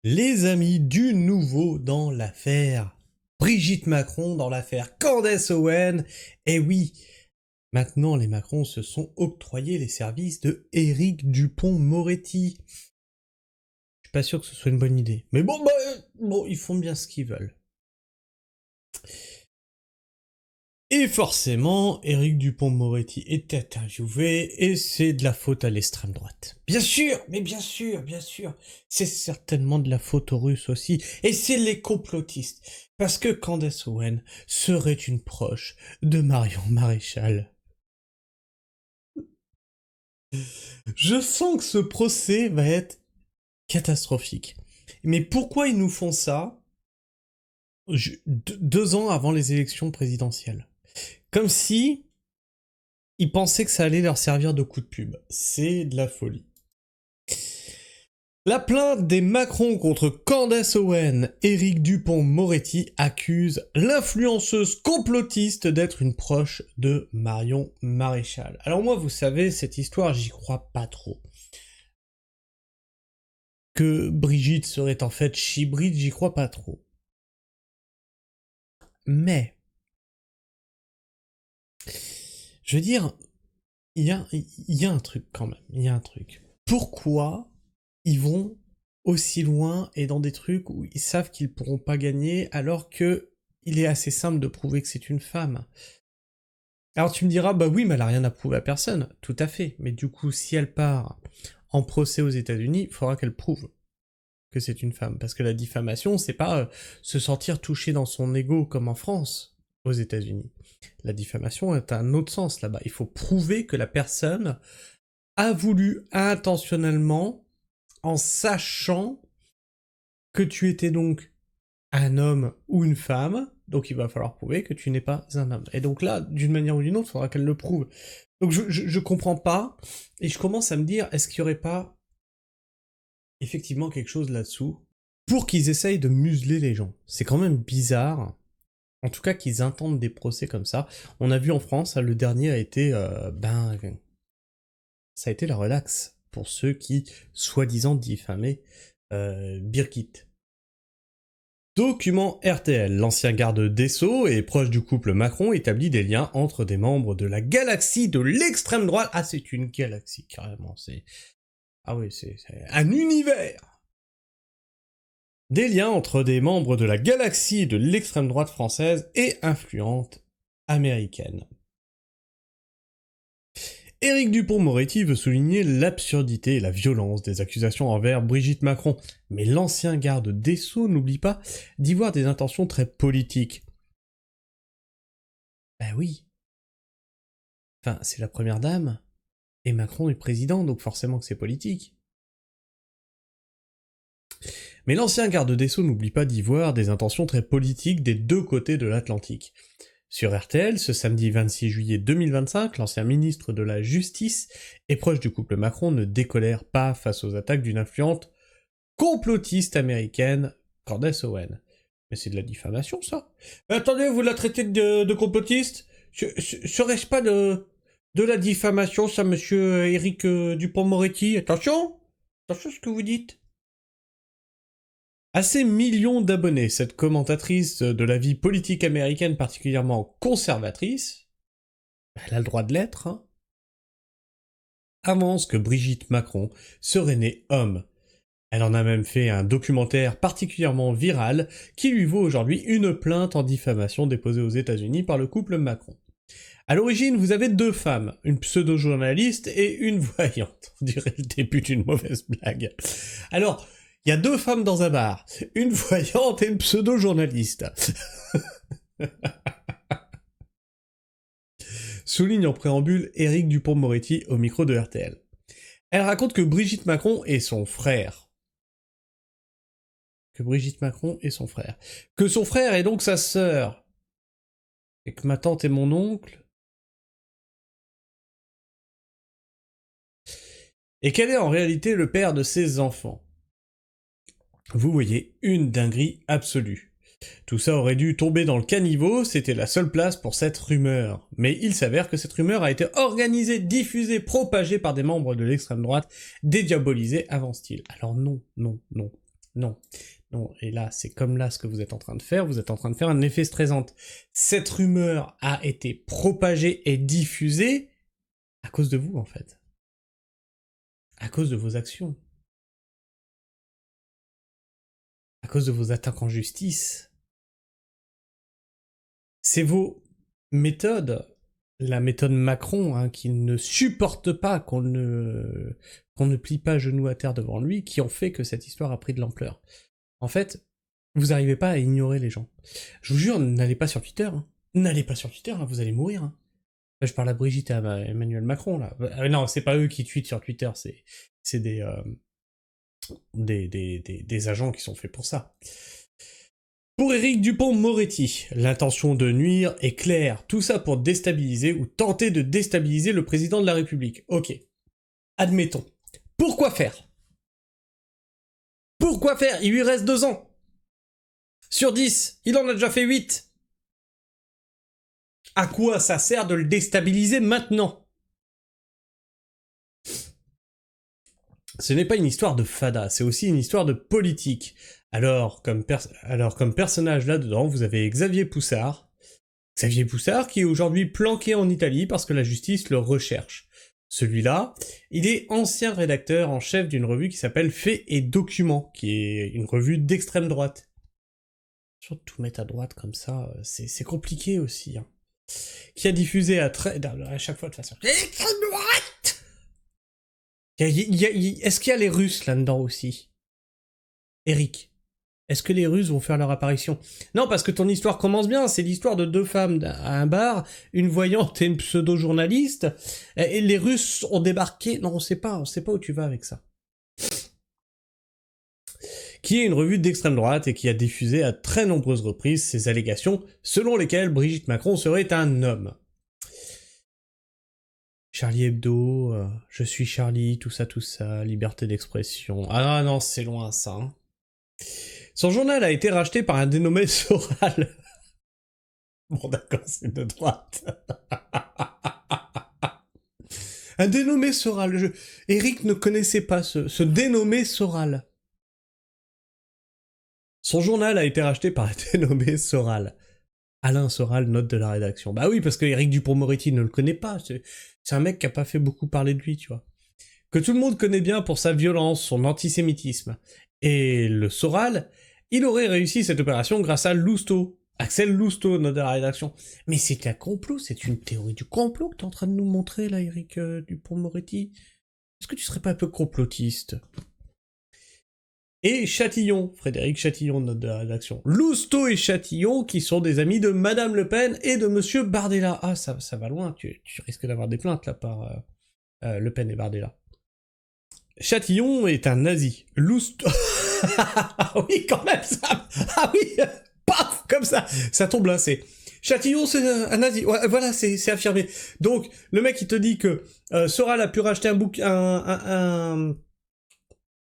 Les amis, du nouveau dans l'affaire Brigitte Macron, dans l'affaire Candace Owen. Et oui, maintenant les Macron se sont octroyés les services de Éric Dupond-Moretti. Je suis pas sûr que ce soit une bonne idée. Mais bon, ils font bien ce qu'ils veulent. Et forcément, Éric Dupond-Moretti est interviewé et c'est de la faute à l'extrême droite. Bien sûr, mais bien sûr. C'est certainement de la faute aux Russes aussi. Et c'est les complotistes. Parce que Candace Owen serait une proche de Marion Maréchal. Je sens que ce procès va être catastrophique. Mais pourquoi ils nous font ça 2 ans avant les élections présidentielles? Comme si ils pensaient que ça allait leur servir de coup de pub. C'est de la folie. La plainte des Macron contre Candace Owen, Éric Dupond-Moretti accuse l'influenceuse complotiste d'être une proche de Marion Maréchal. Alors moi, vous savez, cette histoire, j'y crois pas trop. Que Brigitte serait en fait chybride, j'y crois pas trop. Mais, je veux dire, il y a un truc quand même, il y a un truc. Pourquoi ils vont aussi loin et dans des trucs où ils savent qu'ils pourront pas gagner alors que il est assez simple de prouver que c'est une femme? Alors tu me diras, bah oui, mais elle a rien à prouver à personne. Tout à fait. Mais du coup, si elle part en procès aux États-Unis, il faudra qu'elle prouve que c'est une femme. Parce que la diffamation, c'est pas se sentir touché dans son ego comme en France, aux États-Unis. La diffamation est un autre sens là-bas. Il faut prouver que la personne a voulu intentionnellement, en sachant que tu étais donc un homme ou une femme, donc il va falloir prouver que tu n'es pas un homme. Et donc là, d'une manière ou d'une autre, il faudra qu'elle le prouve. Donc je comprends pas, et je commence à me dire, est-ce qu'il y aurait pas effectivement quelque chose là-dessous pour qu'ils essayent de museler les gens? C'est quand même bizarre, en tout cas qu'ils intentent des procès comme ça. On a vu en France, le dernier a été, ça a été la relaxe pour ceux qui, soi-disant, diffamaient Birgit. Document RTL, l'ancien garde des Sceaux et proche du couple Macron établit des liens entre des membres de la galaxie de l'extrême droite. Ah, c'est une galaxie, carrément, c'est... Ah oui, c'est un univers. Des liens entre des membres de la galaxie de l'extrême droite française et influente américaine. Éric Dupond-Moretti veut souligner l'absurdité et la violence des accusations envers Brigitte Macron, mais l'ancien garde des Sceaux n'oublie pas d'y voir des intentions très politiques. Ben oui. Enfin, c'est la première dame, et Macron est président, donc forcément que c'est politique. Mais l'ancien garde des Sceaux n'oublie pas d'y voir des intentions très politiques des deux côtés de l'Atlantique. Sur RTL, ce samedi 26 juillet 2025, l'ancien ministre de la Justice et proche du couple Macron ne décolère pas face aux attaques d'une influente complotiste américaine, Candace Owen. Mais c'est de la diffamation, ça. Attendez, vous la traitez de complotiste? Serait-ce pas de la diffamation, ça, monsieur Éric Dupond-Moretti? Attention à ce que vous dites. À ses millions d'abonnés, cette commentatrice de la vie politique américaine particulièrement conservatrice, elle a le droit de l'être, hein, avance que Brigitte Macron serait née homme. Elle en a même fait un documentaire particulièrement viral qui lui vaut aujourd'hui une plainte en diffamation déposée aux États-Unis par le couple Macron. À l'origine, vous avez 2 femmes, une pseudo-journaliste et une voyante. On dirait le début d'une mauvaise blague. Alors, il y a 2 femmes dans un bar, une voyante et une pseudo-journaliste. Souligne en préambule Éric Dupond-Moretti au micro de RTL. Elle raconte que Brigitte Macron est son frère. Que son frère est donc sa sœur. Et que ma tante et mon oncle... Et qu'elle est en réalité le père de ses enfants. Vous voyez, une dinguerie absolue. Tout ça aurait dû tomber dans le caniveau, c'était la seule place pour cette rumeur. Mais il s'avère que cette rumeur a été organisée, diffusée, propagée par des membres de l'extrême droite, dédiabolisés, avance-t-il. Alors non. Non. Non, et là, c'est comme là ce que vous êtes en train de faire, vous êtes en train de faire un effet stressant. Cette rumeur a été propagée et diffusée à cause de vous, en fait. À cause de vos actions. À cause de vos attaques en justice. C'est vos méthodes, la méthode Macron, hein, qui ne supporte pas qu'on ne plie pas genou à terre devant lui, qui ont fait que cette histoire a pris de l'ampleur. En fait, vous n'arrivez pas à ignorer les gens. Je vous jure, n'allez pas sur Twitter. Hein. N'allez pas sur Twitter, hein, vous allez mourir. Hein. Là, je parle à Brigitte et à Emmanuel Macron, là. Non, c'est pas eux qui tweetent sur Twitter, c'est des agents qui sont faits pour ça. Pour Éric Dupond-Moretti, l'intention de nuire est claire. Tout ça pour déstabiliser ou tenter de déstabiliser le président de la République. Ok. Admettons. Pourquoi faire? Pourquoi faire? Il lui reste 2 ans. Sur 10, il en a déjà fait 8. À quoi ça sert de le déstabiliser maintenant? Ce n'est pas une histoire de fada, c'est aussi une histoire de politique. Alors, comme personnage là-dedans, vous avez Xavier Poussard. Xavier Poussard qui est aujourd'hui planqué en Italie parce que la justice le recherche. Celui-là, il est ancien rédacteur en chef d'une revue qui s'appelle Faits et Documents, qui est une revue d'extrême droite. Surtout mettre à droite comme ça, c'est compliqué aussi. Hein. Qui a diffusé à chaque fois de façon... Est-ce qu'il y a les Russes là-dedans aussi? Eric, est-ce que les Russes vont faire leur apparition? Non, parce que ton histoire commence bien, c'est l'histoire de 2 femmes à un bar, une voyante et une pseudo-journaliste, et les Russes ont débarqué... Non, on sait pas où tu vas avec ça. Qui est une revue d'extrême droite et qui a diffusé à très nombreuses reprises ces allégations selon lesquelles Brigitte Macron serait un homme. Charlie Hebdo, je suis Charlie, tout ça, liberté d'expression. Ah non, c'est loin ça. Hein. Son journal a été racheté par un dénommé Soral. Bon d'accord, c'est de droite. Un dénommé Soral. Eric ne connaissait pas ce dénommé Soral. Son journal a été racheté par un dénommé Soral. Alain Soral, note de la rédaction. Bah oui, parce que Éric Dupond-Moretti ne le connaît pas. C'est un mec qui a pas fait beaucoup parler de lui, tu vois. Que tout le monde connaît bien pour sa violence, son antisémitisme. Et le Soral, il aurait réussi cette opération grâce à Lousteau. Axel Lousteau, note de la rédaction. Mais c'est un complot, c'est une théorie du complot que t'es en train de nous montrer, là, Éric Dupond-Moretti. Est-ce que tu serais pas un peu complotiste? Et Chatillon, Frédéric Chatillon, note de la rédaction. Lousteau et Chatillon, qui sont des amis de Madame Le Pen et de Monsieur Bardella. Ah, ça va loin, tu risques d'avoir des plaintes là par Le Pen et Bardella. Chatillon est un nazi. Lousteau... ah oui, quand même, ça... Ah oui, paf, comme ça tombe là, c'est... Chatillon, c'est un nazi. Ouais, voilà, c'est affirmé. Donc, le mec, il te dit que Soral a pu racheter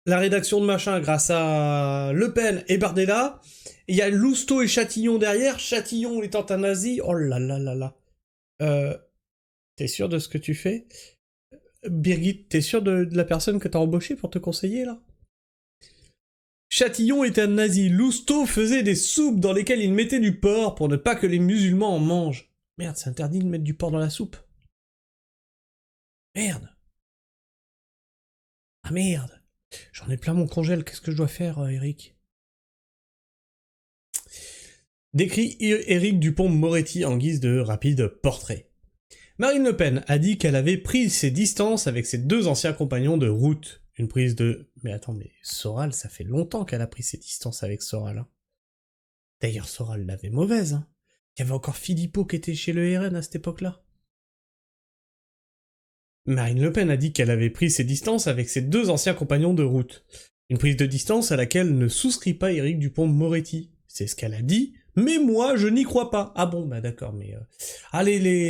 la rédaction de machin grâce à Le Pen et Bardella. Il y a Lousteau et Chatillon derrière. Chatillon étant un nazi. Oh là là là là. T'es sûr de ce que tu fais? Birgit, t'es sûr de la personne que t'as embauchée pour te conseiller, là? Chatillon est un nazi. Lousteau faisait des soupes dans lesquelles il mettait du porc pour ne pas que les musulmans en mangent. Merde, c'est interdit de mettre du porc dans la soupe. Merde. Ah merde. J'en ai plein mon congèle, qu'est-ce que je dois faire, Eric? Décrit Éric Dupond-Moretti en guise de rapide portrait. Marine Le Pen a dit qu'elle avait pris ses distances avec ses 2 anciens compagnons de route. Une prise de... Mais attends, mais Soral, ça fait longtemps qu'elle a pris ses distances avec Soral. Hein. D'ailleurs, Soral l'avait mauvaise. Hein. Il y avait encore Philippot qui était chez le RN à cette époque-là. Marine Le Pen a dit qu'elle avait pris ses distances avec ses 2 anciens compagnons de route. Une prise de distance à laquelle ne souscrit pas Éric Dupond-Moretti. C'est ce qu'elle a dit, mais moi je n'y crois pas. Ah bon, bah d'accord, mais...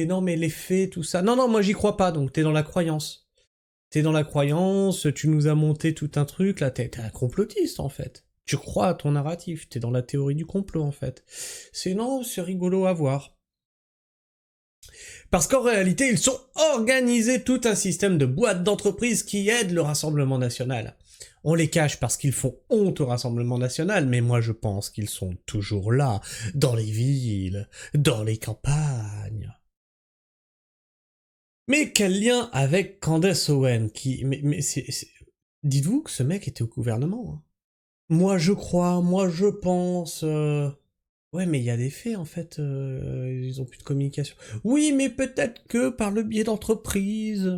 non mais les faits, tout ça... Non, moi j'y crois pas, donc t'es dans la croyance. T'es dans la croyance, tu nous as monté tout un truc, là t'es un complotiste en fait. Tu crois à ton narratif, t'es dans la théorie du complot en fait. C'est rigolo à voir. Parce qu'en réalité, ils sont organisés tout un système de boîtes d'entreprises qui aident le Rassemblement National. On les cache parce qu'ils font honte au Rassemblement national, mais moi je pense qu'ils sont toujours là, dans les villes, dans les campagnes. Mais quel lien avec Candace Owen qui... Mais dites-vous que ce mec était au gouvernement. Hein. Moi je crois, moi je pense... Ouais, mais il y a des faits en fait, ils ont plus de communication. Oui, mais peut-être que par le biais d'entreprises.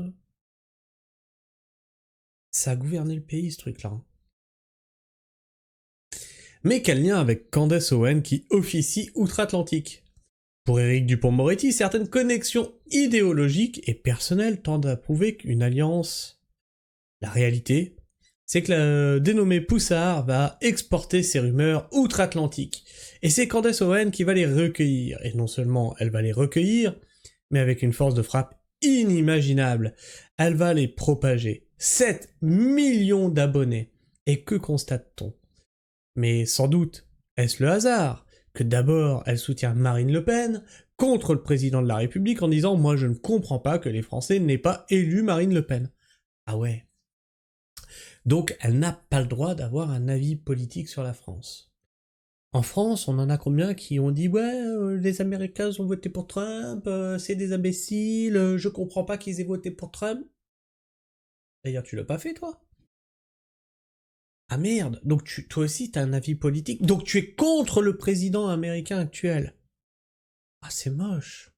Ça a gouverné le pays ce truc-là. Hein. Mais quel lien avec Candace Owen qui officie outre-Atlantique? Pour Éric Dupond-Moretti, certaines connexions idéologiques et personnelles tendent à prouver qu'une alliance... La réalité, c'est que la dénommée Poussard va exporter ses rumeurs outre-Atlantique. Et c'est Candace Owen qui va les recueillir. Et non seulement elle va les recueillir, mais avec une force de frappe inimaginable. Elle va les propager. 7 millions d'abonnés. Et que constate-t-on? Mais sans doute, est-ce le hasard que d'abord elle soutient Marine Le Pen contre le président de la République en disant « Moi je ne comprends pas que les Français n'aient pas élu Marine Le Pen ». Ah ouais. Donc elle n'a pas le droit d'avoir un avis politique sur la France. En France, on en a combien qui ont dit « Ouais, les Américains ont voté pour Trump, c'est des imbéciles, je comprends pas qu'ils aient voté pour Trump ». D'ailleurs, tu l'as pas fait, toi? Ah merde, donc toi aussi t'as un avis politique, donc tu es contre le président américain actuel. Ah c'est moche.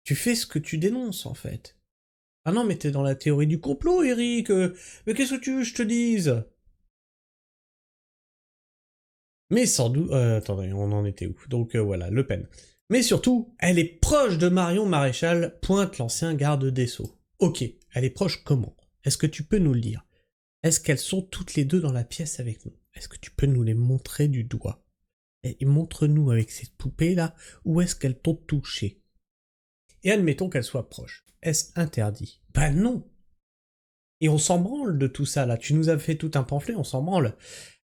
Tu fais ce que tu dénonces en fait. Ah non mais t'es dans la théorie du complot Eric, mais qu'est-ce que tu veux que je te dise? Mais sans doute... attendez, on en était où? Donc voilà, Le Pen. Mais surtout, elle est proche de Marion Maréchal, pointe l'ancien garde des Sceaux. Ok, elle est proche comment? Est-ce que tu peux nous le dire? Est-ce qu'elles sont toutes les deux dans la pièce avec nous? Est-ce que tu peux nous les montrer du doigt? Et montre-nous avec cette poupée-là, où est-ce qu'elles t'ont touché? Et admettons qu'elles soient proches. Est-ce interdit? Ben non. Et on s'en branle de tout ça, là. Tu nous as fait tout un pamphlet, on s'en branle.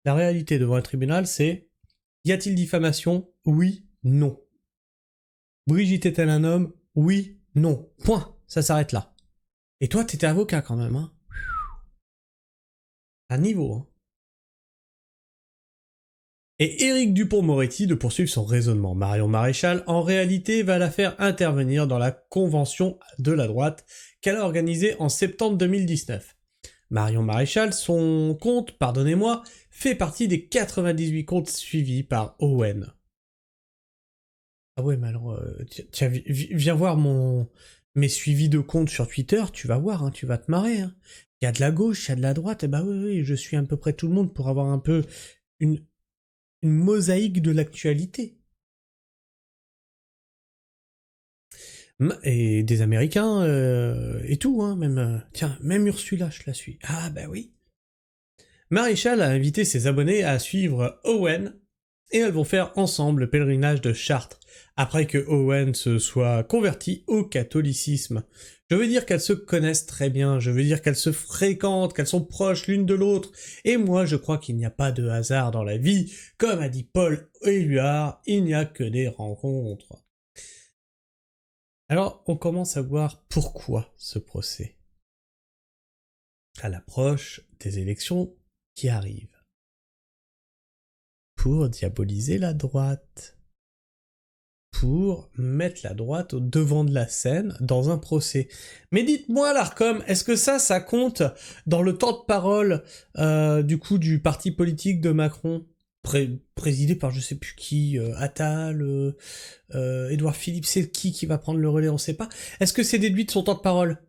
La réalité devant un tribunal, c'est... Y a-t-il diffamation? Oui, non. Brigitte est-elle un homme? Oui, non. Point. Ça s'arrête là. Et toi, t'étais avocat quand même, hein? À niveau, hein? Et Éric Dupond-Moretti de poursuivre son raisonnement. Marion Maréchal, en réalité, va la faire intervenir dans la convention de la droite qu'elle a organisée en septembre 2019. Marion Maréchal, son compte, pardonnez-moi, fait partie des 98 comptes suivis par Owen. Ah ouais, mais alors, tiens, viens voir mes suivis de comptes sur Twitter, tu vas voir, hein, tu vas te marrer. Hein. Il y a de la gauche, il y a de la droite, et bah oui, je suis à peu près tout le monde pour avoir un peu une mosaïque de l'actualité. Et des Américains, et tout, hein, même... tiens, même Ursula, je la suis. Ah bah oui. Maréchal a invité ses abonnés à suivre Owen, et elles vont faire ensemble le pèlerinage de Chartres, après que Owen se soit converti au catholicisme. Je veux dire qu'elles se connaissent très bien, je veux dire qu'elles se fréquentent, qu'elles sont proches l'une de l'autre, et moi je crois qu'il n'y a pas de hasard dans la vie, comme a dit Paul Éluard, il n'y a que des rencontres. Alors on commence à voir pourquoi ce procès. À l'approche des élections qui arrivent. Pour diaboliser la droite. Pour mettre la droite au devant de la scène dans un procès. Mais dites-moi, l'Arcom, est-ce que ça compte dans le temps de parole du coup du parti politique de Macron, présidé par je sais plus qui, Attal, Édouard Philippe, c'est qui va prendre le relais, on sait pas. Est-ce que c'est déduit de son temps de parole?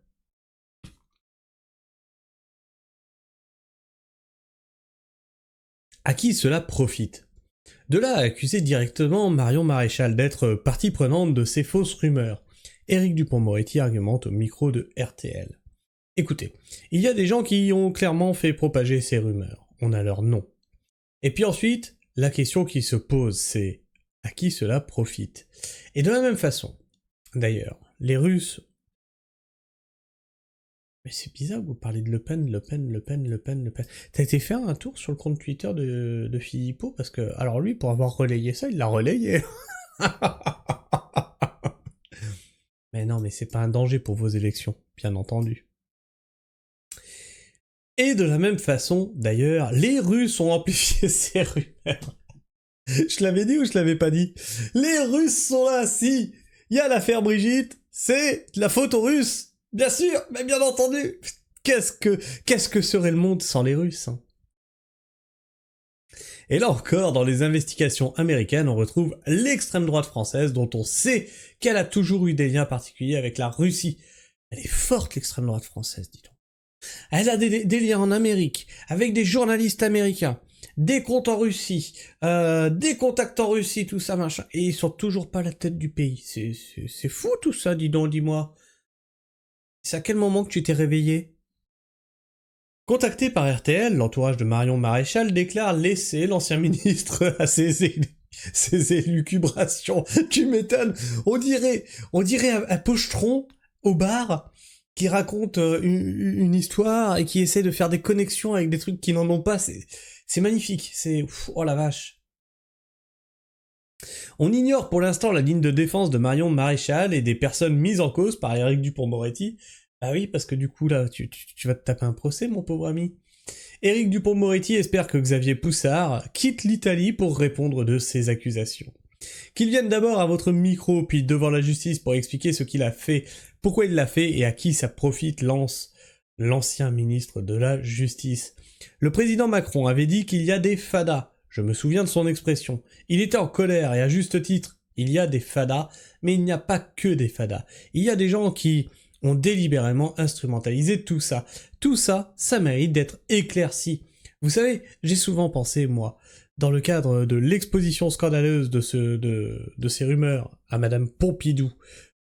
À qui cela profite? De là à accuser directement Marion Maréchal d'être partie prenante de ces fausses rumeurs. Éric Dupond-Moretti argumente au micro de RTL. Écoutez, il y a des gens qui ont clairement fait propager ces rumeurs. On a leur nom. Et puis ensuite, la question qui se pose, c'est à qui cela profite? Et de la même façon, d'ailleurs, les Russes... Mais c'est bizarre que vous parlez de Le Pen, Le Pen, Le Pen, Le Pen, Le Pen. T'as été faire un tour sur le compte Twitter de Philippot? Parce que, alors lui, pour avoir relayé ça, il l'a relayé. Mais non, mais c'est pas un danger pour vos élections, bien entendu. Et de la même façon, d'ailleurs, les Russes ont amplifié ces rumeurs. Je l'avais dit ou je l'avais pas dit? Les Russes sont là, si! Il y a l'affaire Brigitte, c'est la faute aux Russes! Bien sûr, mais bien entendu! Qu'est-ce que serait le monde sans les Russes, hein? Et là encore, dans les investigations américaines, on retrouve l'extrême droite française, dont on sait qu'elle a toujours eu des liens particuliers avec la Russie. Elle est forte, l'extrême droite française, dis donc. Elle a des liens en Amérique, avec des journalistes américains, des comptes en Russie, des contacts en Russie, tout ça, machin. Et ils sont toujours pas à la tête du pays. C'est fou tout ça, dis donc, dis-moi. C'est à quel moment que tu t'es réveillé? Contacté par RTL, l'entourage de Marion Maréchal déclare laisser l'ancien ministre à ses élucubrations. Tu m'étonnes. On dirait un pochetron au bar qui raconte une histoire et qui essaie de faire des connexions avec des trucs qui n'en ont pas. C'est magnifique. Oh la vache. On ignore pour l'instant la ligne de défense de Marion Maréchal et des personnes mises en cause par Éric Dupond-Moretti. Ah oui, parce que du coup, là, tu vas te taper un procès, mon pauvre ami. Éric Dupond-Moretti espère que Xavier Poussard quitte l'Italie pour répondre de ces accusations. Qu'il vienne d'abord à votre micro, puis devant la justice pour expliquer ce qu'il a fait, pourquoi il l'a fait et à qui ça profite, lance l'ancien ministre de la Justice. Le président Macron avait dit qu'il y a des fadas. Je me souviens de son expression. Il était en colère et à juste titre. Il y a des fadas, mais il n'y a pas que des fadas. Il y a des gens qui ont délibérément instrumentalisé tout ça. Tout ça, ça mérite d'être éclairci. Vous savez, j'ai souvent pensé, moi, dans le cadre de l'exposition scandaleuse de ces rumeurs à Madame Pompidou.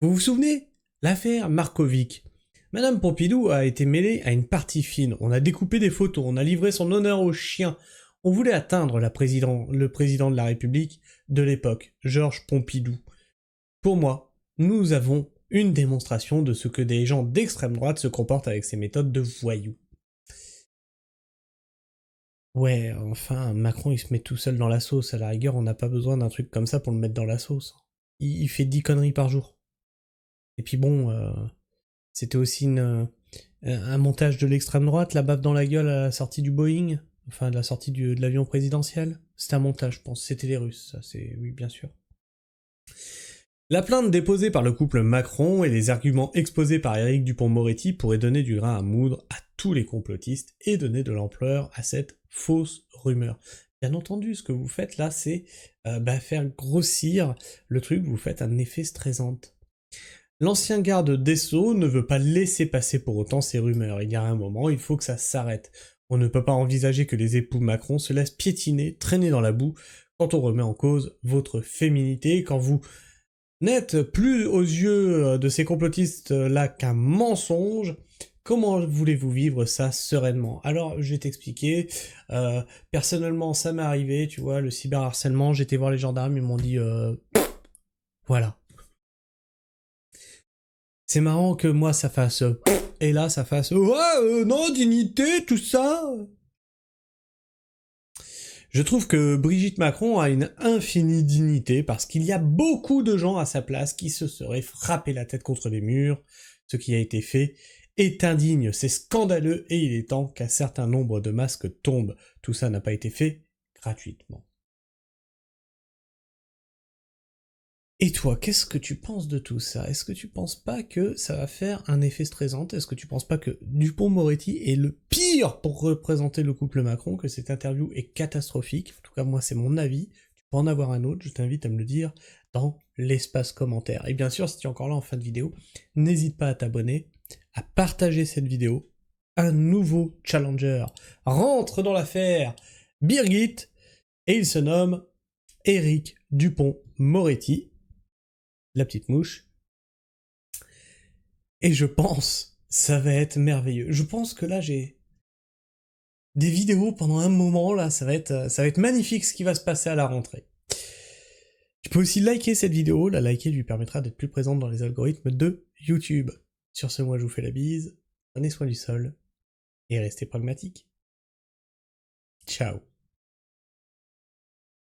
Vous vous souvenez? L'affaire Markovic. Madame Pompidou a été mêlée à une partie fine. On a découpé des photos, on a livré son honneur aux chiens. On voulait atteindre le président de la République de l'époque, Georges Pompidou. Pour moi, nous avons une démonstration de ce que des gens d'extrême droite se comportent avec ces méthodes de voyous. Ouais, enfin, Macron il se met tout seul dans la sauce, à la rigueur on n'a pas besoin d'un truc comme ça pour le mettre dans la sauce. Il fait 10 conneries par jour. Et puis bon, c'était aussi un montage de l'extrême droite, la baffe dans la gueule à la sortie du Boeing, enfin de la sortie de l'avion présidentiel. C'était un montage, je pense, c'était les Russes, ça c'est... oui, bien sûr. La plainte déposée par le couple Macron et les arguments exposés par Éric Dupond-Moretti pourraient donner du grain à moudre à tous les complotistes et donner de l'ampleur à cette fausse rumeur. Bien entendu, ce que vous faites là, c'est faire grossir le truc, vous faites un effet stressante. L'ancien garde des Sceaux ne veut pas laisser passer pour autant ces rumeurs. Il y a un moment, il faut que ça s'arrête. On ne peut pas envisager que les époux Macron se laissent piétiner, traîner dans la boue, quand on remet en cause votre féminité, quand vous n'êtes plus aux yeux de ces complotistes-là qu'un mensonge. Comment voulez-vous vivre ça sereinement? Alors, je vais t'expliquer. Personnellement, ça m'est arrivé, tu vois, le cyberharcèlement, j'étais voir les gendarmes, ils m'ont dit... voilà. C'est marrant que moi, ça fasse... et là, ça fasse... ouais, non, dignité, tout ça. Je trouve que Brigitte Macron a une infinie dignité parce qu'il y a beaucoup de gens à sa place qui se seraient frappés la tête contre les murs. Ce qui a été fait est indigne, c'est scandaleux et il est temps qu'un certain nombre de masques tombent. Tout ça n'a pas été fait gratuitement. Et toi, qu'est-ce que tu penses de tout ça? Est-ce que tu penses pas que ça va faire un effet stressant? Est-ce que tu penses pas que Dupond-Moretti est le pire pour représenter le couple Macron, que cette interview est catastrophique? En tout cas, moi, c'est mon avis. Tu peux en avoir un autre, je t'invite à me le dire dans l'espace commentaire. Et bien sûr, si tu es encore là en fin de vidéo, n'hésite pas à t'abonner, à partager cette vidéo. Un nouveau challenger rentre dans l'affaire Birgit, et il se nomme Éric Dupond-Moretti. La petite mouche. Et je pense, ça va être merveilleux. Je pense que là, j'ai des vidéos pendant un moment, là, ça va être magnifique ce qui va se passer à la rentrée. Tu peux aussi liker cette vidéo, la liker lui permettra d'être plus présente dans les algorithmes de YouTube. Sur ce, moi, je vous fais la bise, prenez soin du sol, et restez pragmatiques. Ciao.